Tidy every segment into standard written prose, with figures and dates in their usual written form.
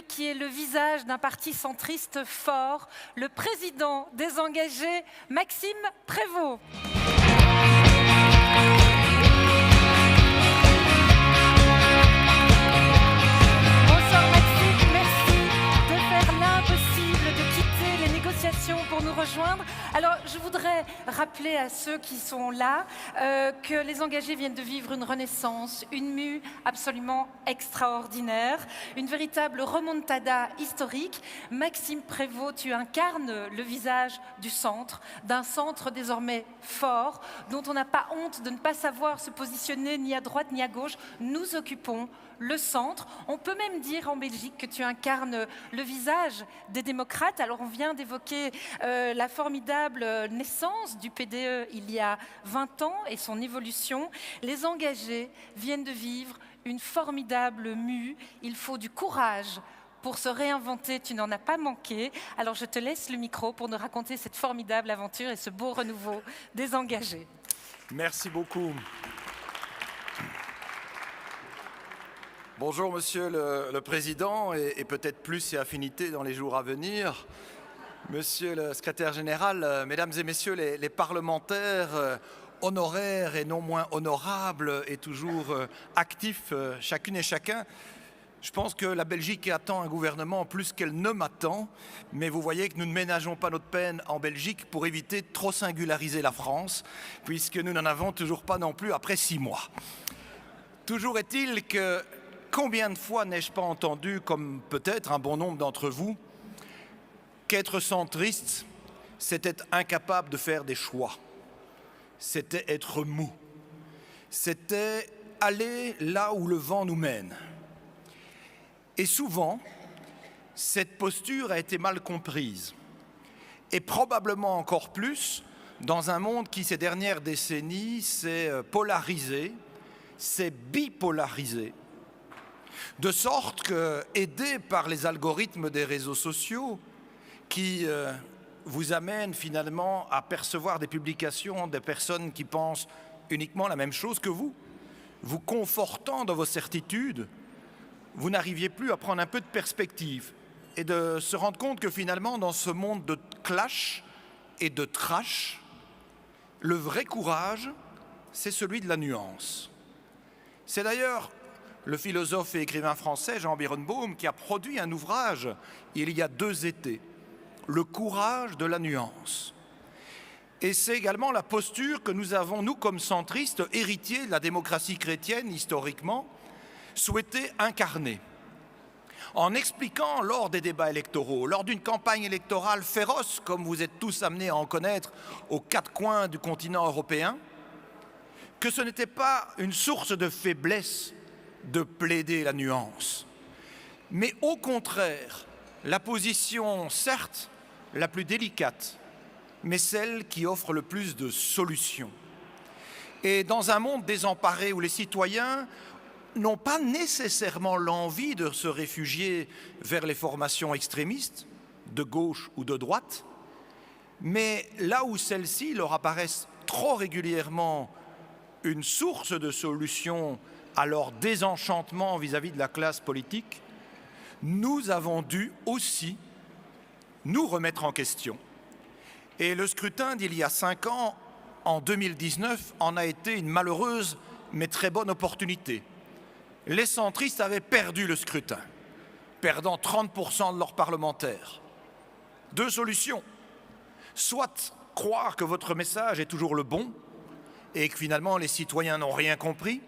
celui qui est le visage d'un parti centriste fort, le président des engagés, Maxime Prévost. Pour nous rejoindre. Alors, je voudrais rappeler à ceux qui sont là que les engagés viennent de vivre une renaissance, une mue absolument extraordinaire, une véritable remontada historique. Maxime Prévost, tu incarnes le visage du centre, d'un centre désormais fort, dont on n'a pas honte de ne pas savoir se positionner ni à droite ni à gauche. Nous occupons le centre. On peut même dire en Belgique que tu incarnes le visage des démocrates. Alors on vient d'évoquer la formidable naissance du PDE il y a 20 ans et son évolution. Les engagés viennent de vivre une formidable mue. Il faut du courage pour se réinventer, tu n'en as pas manqué. Alors je te laisse le micro pour nous raconter cette formidable aventure et ce beau renouveau des engagés. Merci beaucoup. Bonjour Monsieur le Président et peut-être plus et affinités dans les jours à venir. Monsieur le Secrétaire Général, Mesdames et Messieurs les parlementaires honoraires et non moins honorables et toujours actifs, chacune et chacun. Je pense que la Belgique attend un gouvernement plus qu'elle ne m'attend, mais vous voyez que nous ne ménageons pas notre peine en Belgique pour éviter de trop singulariser la France, puisque nous n'en avons toujours pas non plus après 6 mois. Toujours est-il que combien de fois n'ai-je pas entendu, comme peut-être un bon nombre d'entre vous, qu'être centriste, c'était être incapable de faire des choix. C'était être mou. C'était aller là où le vent nous mène. Et souvent, cette posture a été mal comprise. Et probablement encore plus dans un monde qui, ces dernières décennies, s'est polarisé, s'est bipolarisé. De sorte que, aidé par les algorithmes des réseaux sociaux qui vous amènent finalement à percevoir des publications des personnes qui pensent uniquement la même chose que vous confortant dans vos certitudes, vous n'arriviez plus à prendre un peu de perspective et de se rendre compte que finalement, dans ce monde de clash et de trash, le vrai courage, c'est celui de la nuance. C'est d'ailleurs le philosophe et écrivain français Jean Birenbaum qui a produit un ouvrage il y a 2 étés, Le courage de la nuance. Et c'est également la posture que nous avons, nous comme centristes, héritiers de la démocratie chrétienne historiquement, souhaité incarner. En expliquant lors des débats électoraux, lors d'une campagne électorale féroce, comme vous êtes tous amenés à en connaître aux 4 coins du continent européen, que ce n'était pas une source de faiblesse de plaider la nuance, mais au contraire, la position, certes, la plus délicate, mais celle qui offre le plus de solutions. Et dans un monde désemparé où les citoyens n'ont pas nécessairement l'envie de se réfugier vers les formations extrémistes, de gauche ou de droite, mais là où celles-ci leur apparaissent trop régulièrement une source de solutions à leur désenchantement vis-à-vis de la classe politique, nous avons dû aussi nous remettre en question. Et le scrutin d'il y a 5 ans, en 2019, en a été une malheureuse mais très bonne opportunité. Les centristes avaient perdu le scrutin, perdant 30% de leurs parlementaires. 2 solutions. Soit croire que votre message est toujours le bon et que finalement les citoyens n'ont rien compris.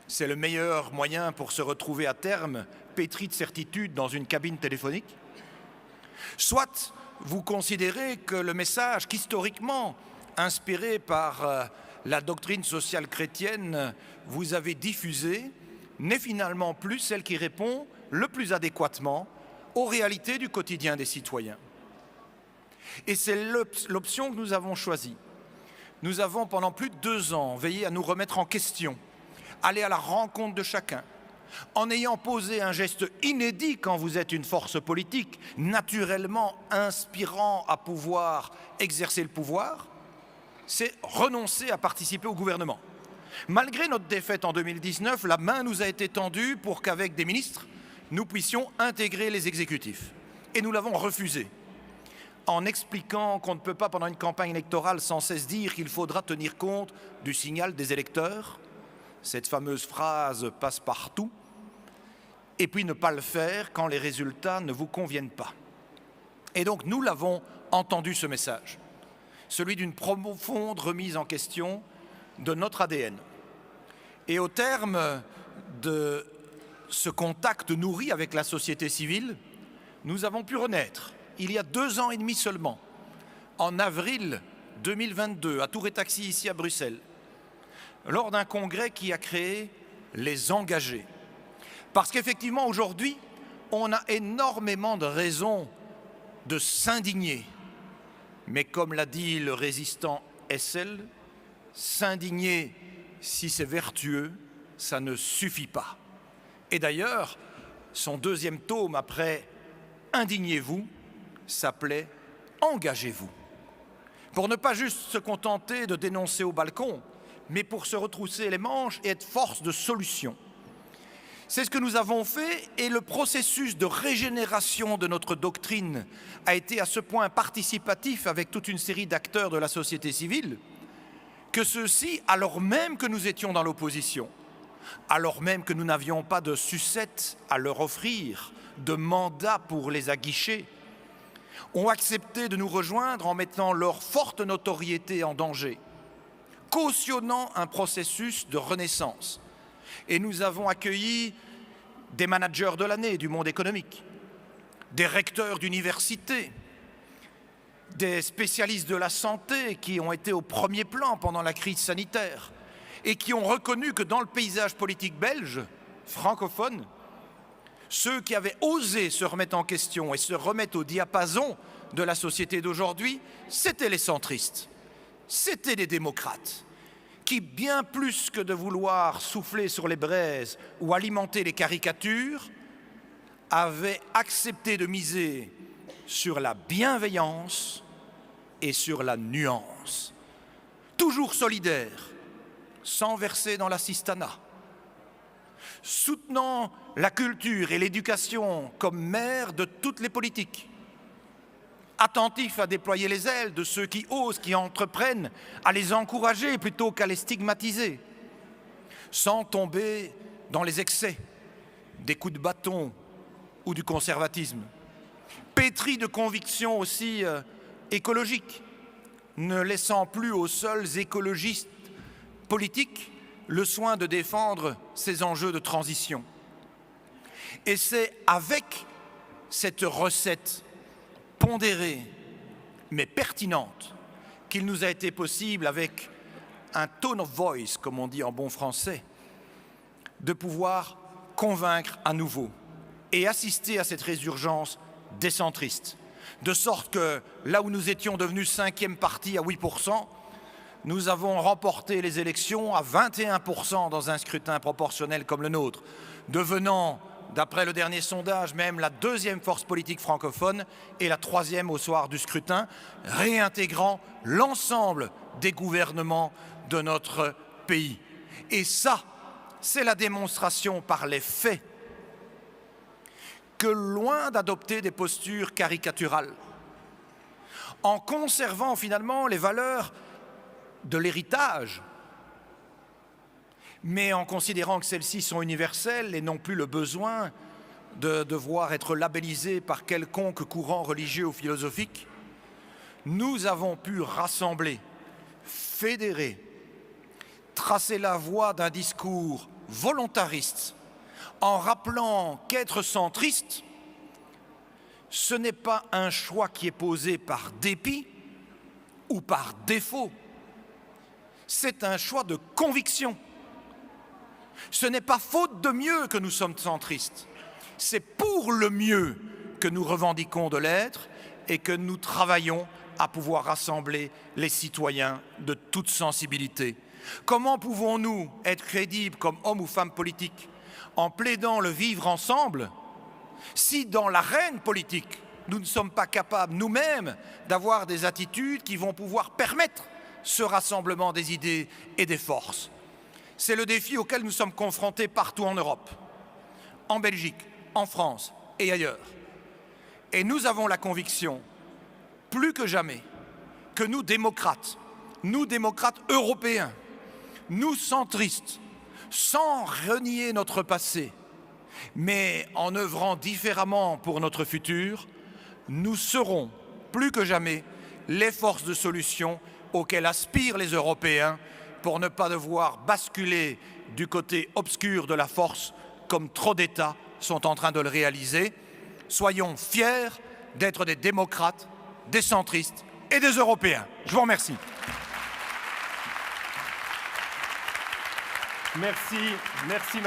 C'est le meilleur moyen pour se retrouver à terme pétri de certitude dans une cabine téléphonique. Soit vous considérez que le message qu'historiquement, inspiré par la doctrine sociale chrétienne, vous avez diffusé, n'est finalement plus celle qui répond le plus adéquatement aux réalités du quotidien des citoyens. Et c'est l'option que nous avons choisie. Nous avons pendant plus de 2 ans veillé à nous remettre en question, aller à la rencontre de chacun, en ayant posé un geste inédit quand vous êtes une force politique, naturellement inspirant à pouvoir exercer le pouvoir, c'est renoncer à participer au gouvernement. Malgré notre défaite en 2019, la main nous a été tendue pour qu'avec des ministres nous puissions intégrer les exécutifs. Et nous l'avons refusé, en expliquant qu'on ne peut pas, pendant une campagne électorale, sans cesse dire qu'il faudra tenir compte du signal des électeurs, cette fameuse phrase passe partout, et puis ne pas le faire quand les résultats ne vous conviennent pas. Et donc nous l'avons entendu, ce message, celui d'une profonde remise en question de notre ADN. Et au terme de ce contact nourri avec la société civile, nous avons pu renaître, il y a 2 ans et demi seulement, en avril 2022, à Tour et Taxis, ici à Bruxelles, lors d'un congrès qui a créé les engagés. Parce qu'effectivement, aujourd'hui, on a énormément de raisons de s'indigner. Mais comme l'a dit le résistant Hessel, s'indigner, si c'est vertueux, ça ne suffit pas. Et d'ailleurs, son 2e tome après « Indignez-vous » s'appelait « Engagez-vous ». Pour ne pas juste se contenter de dénoncer au balcon, mais pour se retrousser les manches et être force de solution. C'est ce que nous avons fait, et le processus de régénération de notre doctrine a été à ce point participatif avec toute une série d'acteurs de la société civile, que ceux-ci, alors même que nous étions dans l'opposition, alors même que nous n'avions pas de sucette à leur offrir, de mandat pour les aguicher, ont accepté de nous rejoindre en mettant leur forte notoriété en danger, cautionnant un processus de renaissance. Et nous avons accueilli des managers de l'année du monde économique, des recteurs d'université, des spécialistes de la santé qui ont été au premier plan pendant la crise sanitaire et qui ont reconnu que dans le paysage politique belge, francophone, ceux qui avaient osé se remettre en question et se remettre au diapason de la société d'aujourd'hui, c'étaient les centristes, c'étaient les démocrates, qui, bien plus que de vouloir souffler sur les braises ou alimenter les caricatures, avaient accepté de miser sur la bienveillance et sur la nuance. Toujours solidaires, sans verser dans l'assistanat, soutenant la culture et l'éducation comme mère de toutes les politiques, attentifs à déployer les ailes de ceux qui osent, qui entreprennent, à les encourager plutôt qu'à les stigmatiser, sans tomber dans les excès des coups de bâton ou du conservatisme, pétris de convictions aussi écologiques, ne laissant plus aux seuls écologistes politiques le soin de défendre ces enjeux de transition. Et c'est avec cette recette pondérée mais pertinente qu'il nous a été possible, avec un tone of voice, comme on dit en bon français, de pouvoir convaincre à nouveau et assister à cette résurgence des centristes. De sorte que là où nous étions devenus 5e parti à 8%, nous avons remporté les élections à 21% dans un scrutin proportionnel comme le nôtre, devenant, d'après le dernier sondage, même la 2e force politique francophone et la 3e au soir du scrutin, réintégrant l'ensemble des gouvernements de notre pays. Et ça, c'est la démonstration par les faits que, loin d'adopter des postures caricaturales, en conservant finalement les valeurs de l'héritage, mais en considérant que celles-ci sont universelles et n'ont plus le besoin de devoir être labellisées par quelconque courant religieux ou philosophique, nous avons pu rassembler, fédérer, tracer la voie d'un discours volontariste, en rappelant qu'être centriste, ce n'est pas un choix qui est posé par dépit ou par défaut. C'est un choix de conviction. Ce n'est pas faute de mieux que nous sommes centristes. C'est pour le mieux que nous revendiquons de l'être et que nous travaillons à pouvoir rassembler les citoyens de toute sensibilité. Comment pouvons-nous être crédibles comme hommes ou femmes politiques en plaidant le vivre ensemble si dans l'arène politique, nous ne sommes pas capables nous-mêmes d'avoir des attitudes qui vont pouvoir permettre ce rassemblement des idées et des forces? C'est le défi auquel nous sommes confrontés partout en Europe, en Belgique, en France et ailleurs. Et nous avons la conviction, plus que jamais, que nous démocrates européens, nous centristes, sans renier notre passé, mais en œuvrant différemment pour notre futur, nous serons, plus que jamais, les forces de solution auxquelles aspirent les Européens pour ne pas devoir basculer du côté obscur de la force comme trop d'États sont en train de le réaliser. Soyons fiers d'être des démocrates, des centristes et des Européens. Je vous remercie. Merci Maxime.